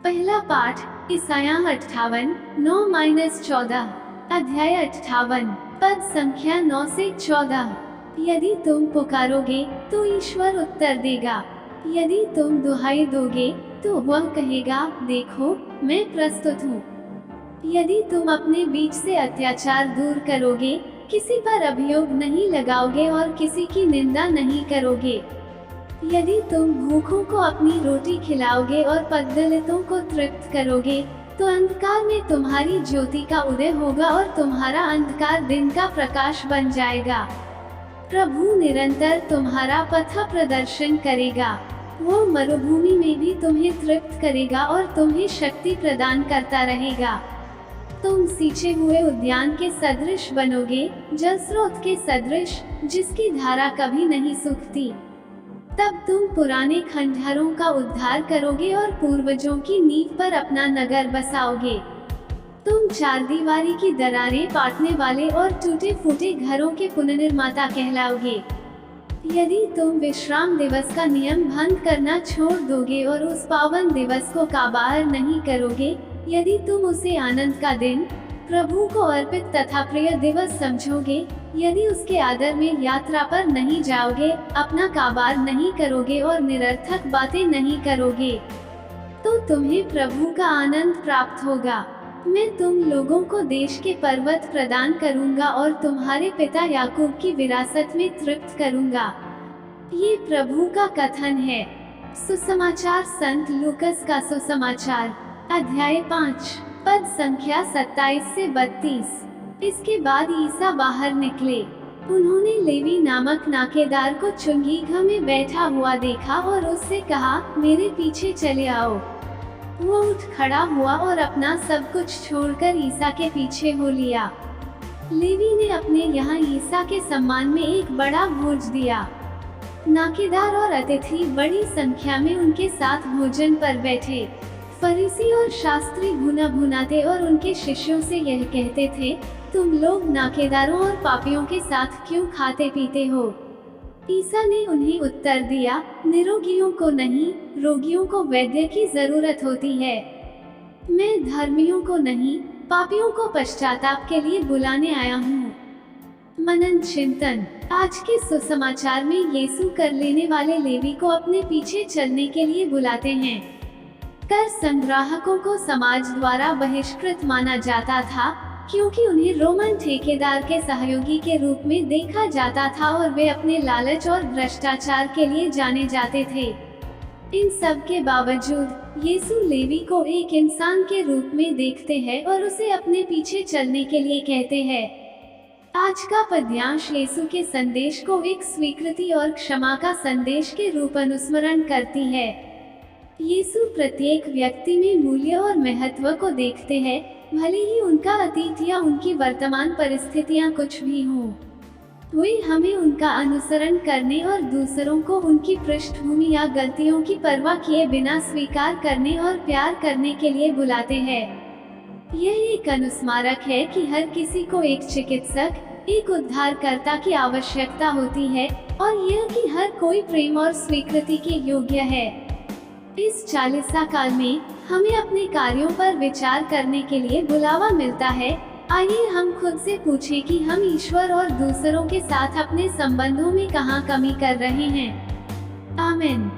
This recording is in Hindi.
पहला पाठ ईसाया 58, 9-14, अध्याय 58, पद संख्या 9 से 14। यदि तुम पुकारोगे तो ईश्वर उत्तर देगा, यदि तुम दुहाई दोगे तो वह कहेगा, देखो मैं प्रस्तुत हूँ। यदि तुम अपने बीच से अत्याचार दूर करोगे, किसी पर अभियोग नहीं लगाओगे और किसी की निंदा नहीं करोगे, यदि तुम भूखों को अपनी रोटी खिलाओगे और पगदलितों को तृप्त करोगे, तो अंधकार में तुम्हारी ज्योति का उदय होगा और तुम्हारा अंधकार दिन का प्रकाश बन जाएगा। प्रभु निरंतर तुम्हारा पथ प्रदर्शन करेगा, वो मरुभूमि में भी तुम्हें तृप्त करेगा और तुम्हें शक्ति प्रदान करता रहेगा। तुम सींचे हुए उद्यान के सदृश बनोगे, जल स्रोत के सदृश, जिसकी धारा कभी नहीं सूखती। तब तुम पुराने खंडहरों का उद्धार करोगे और पूर्वजों की नींव पर अपना नगर बसाओगे। तुम चारदीवारी की दरारें पाटने वाले और टूटे फूटे घरों के पुनर्निर्माता कहलाओगे। यदि तुम विश्राम दिवस का नियम भंग करना छोड़ दोगे और उस पावन दिवस को काबार नहीं करोगे, यदि तुम उसे आनंद का दिन, प्रभु को अर्पित तथा प्रिय दिवस समझोगे, यदि उसके आदर में यात्रा पर नहीं जाओगे, अपना काबार नहीं करोगे और निरर्थक बातें नहीं करोगे, तो तुम्हें प्रभु का आनंद प्राप्त होगा। मैं तुम लोगों को देश के पर्वत प्रदान करूंगा और तुम्हारे पिता याकूब की विरासत में तृप्त करूंगा। ये प्रभु का कथन है। सुसमाचार संत लूकस का सुसमाचार, अध्याय 5, पद संख्या 27 से 32। इसके बाद ईसा बाहर निकले। उन्होंने लेवी नामक नाकेदार को चुंगीघा में बैठा हुआ देखा और उससे कहा, मेरे पीछे चले आओ। वो उठ खड़ा हुआ और अपना सब कुछ छोड़कर ईसा के पीछे हो लिया। लेवी ने अपने यहाँ ईसा के सम्मान में एक बड़ा भोज दिया। नाकेदार और अतिथि बड़ी संख्या में उनके साथ भोजन पर बैठे। फरीसी और शास्त्री भुना भुनाते और उनके शिष्यों से यह कहते थे, तुम लोग नाकेदारों और पापियों के साथ क्यों खाते पीते हो? ईसा ने उन्हें उत्तर दिया, निरोगियों को नहीं, रोगियों को वैद्य की जरूरत होती है। मैं धर्मियों को नहीं, पापियों को पश्चाताप के लिए बुलाने आया हूँ। मनन चिंतन। आज के सुसमाचार में यीशु कर लेने वाले लेवी को अपने पीछे चलने के लिए बुलाते हैं। कर संग्राहकों को समाज द्वारा बहिष्कृत माना जाता था, क्योंकि उन्हें रोमन ठेकेदार के सहयोगी के रूप में देखा जाता था और वे अपने लालच और भ्रष्टाचार के लिए जाने जाते थे। इन सब के बावजूद यीशु लेवी को एक इंसान के रूप में देखते हैं और उसे अपने पीछे चलने के लिए कहते हैं। आज का पद्यांश यीशु के संदेश को एक स्वीकृति और क्षमा का संदेश के रूप अनुस्मरण करती है। यीशु प्रत्येक व्यक्ति में मूल्य और महत्व को देखते हैं, भले ही उनका अतीत या उनकी वर्तमान परिस्थितियां कुछ भी हों। वे हमें उनका अनुसरण करने और दूसरों को उनकी पृष्ठभूमि या गलतियों की परवाह किए बिना स्वीकार करने और प्यार करने के लिए बुलाते हैं। यह एक अनुस्मारक है कि हर किसी को एक चिकित्सक, एक उद्धारकर्ता की आवश्यकता होती है और यह कि हर कोई प्रेम और स्वीकृति के योग्य है। इस चालीसा काल में हमें अपने कार्यों पर विचार करने के लिए बुलावा मिलता है। आइए हम खुद से पूछें कि हम ईश्वर और दूसरों के साथ अपने संबंधों में कहाँ कमी कर रहे हैं। आमीन।